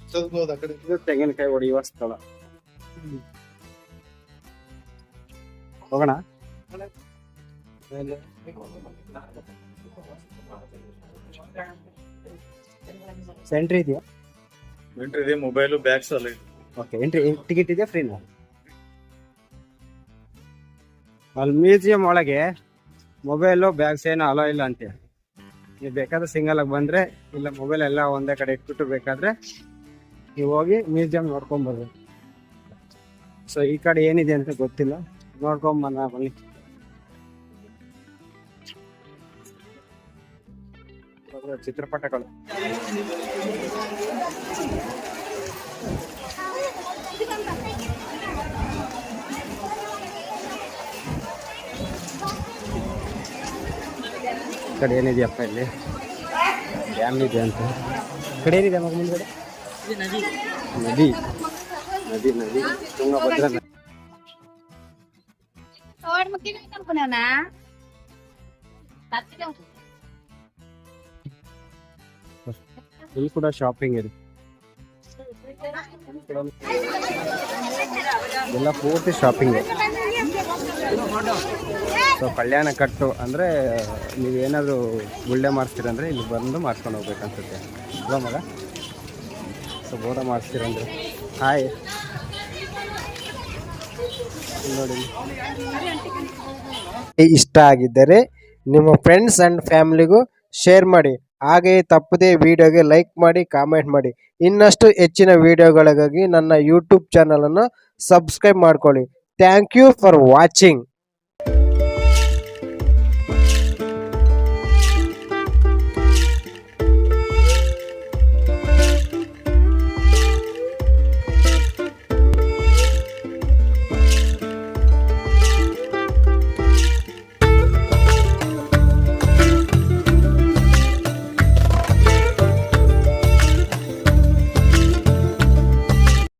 ಇದು ತೆಂಗಿನಕಾಯಿ ಹೊಡೆಯುವ ಸ್ಥಳ. ಹೋಗೋಣ. ಎಂಟ್ರಿ ಇದೆಯಾ? ಎಂಟ್ರಿ ಇದೆ, ಮೊಬೈಲು ಬ್ಯಾಗ್ಸ್ ಅಲ್ಲ. ಓಕೆ, ಎಂಟ್ರಿ ಟಿಕೆಟ್ ಇದೆಯಾ? ಫ್ರೀನಾ? ಅಲ್ಲಿ ಮ್ಯೂಸಿಯಂ ಒಳಗೆ ಮೊಬೈಲು ಬ್ಯಾಗ್ಸ್ ಏನು ಅಲೋ ಇಲ್ಲ ಅಂತೆ. ನೀವು ಬೇಕಾದ್ರೆ ಸಿಂಗಲ್ ಆಗಿ ಬಂದ್ರೆ, ಇಲ್ಲ ಮೊಬೈಲ್ ಎಲ್ಲ ಒಂದೇ ಕಡೆ ಇಟ್ಬಿಟ್ಟು ಬೇಕಾದ್ರೆ ನೀವು ಹೋಗಿ ಮ್ಯೂಸಿಯಂ ನೋಡ್ಕೊಂಬರ್ಬೋದು. ಸೊ ಈ ಕಡೆ ಏನಿದೆ ಅಂತ ಗೊತ್ತಿಲ್ಲ, ನೋಡ್ಕೊಂಬನ್ನ ಬನ್ನಿ. ಚಿತ್ರಪಟಗಳು. ಕಡೆ ಏನಿದೆಯಪ್ಪ ಇಲ್ಲಿ? ಡ್ಯಾಮ್ ಇದೆ ಅಂತ. ಕಡೆ ಏನಿದೆ ಮಗ ಮುಂದ್ಗಡೆ? ನದಿ ನದಿ ನದಿ ತುಂಗಭದ್ರಾ ನದಿ. ಇಲ್ಲಿ ಕೂಡ ಶಾಪಿಂಗ್ ಇದೆ. ಎಲ್ಲ ಪೂರ್ತಿ ಶಾಪಿಂಗ್ ಇದೆ. ಸೊ ಕಲ್ಯಾಣ ಕಟ್ಟು ಅಂದರೆ ನೀವೇನಾದರೂ ಗುಳ್ಳೆ ಮಾಡಿಸ್ತೀರಂದ್ರೆ ಇಲ್ಲಿ ಬಂದು ಮಾಡಿಸ್ಕೊಂಡು ಹೋಗ್ಬೇಕನ್ಸುತ್ತೆ ಅಲ್ವಾ ಮಗ? ಸೊ ಬೋರ ಮಾಡಿಸ್ತೀರಂದ್ರೆ ಹಾಯ್ ನೋಡಿ. ಇಷ್ಟ ಆಗಿದ್ದರೆ ನಿಮ್ಮ ಫ್ರೆಂಡ್ಸ್ ಆ್ಯಂಡ್ ಫ್ಯಾಮಿಲಿಗೂ ಶೇರ್ ಮಾಡಿ. ಹಾಗೆಯೇ ತಪ್ಪದೇ ವಿಡಿಯೋಗೆ ಲೈಕ್ ಮಾಡಿ, ಕಾಮೆಂಟ್ ಮಾಡಿ. ಇನ್ನಷ್ಟು ಹೆಚ್ಚಿನ ವಿಡಿಯೋಗಳಿಗಾಗಿ ನನ್ನ ಯೂಟ್ಯೂಬ್ ಚಾನಲನ್ನು ಸಬ್ಸ್ಕ್ರೈಬ್ ಮಾಡ್ಕೊಳ್ಳಿ. Thank you for watching.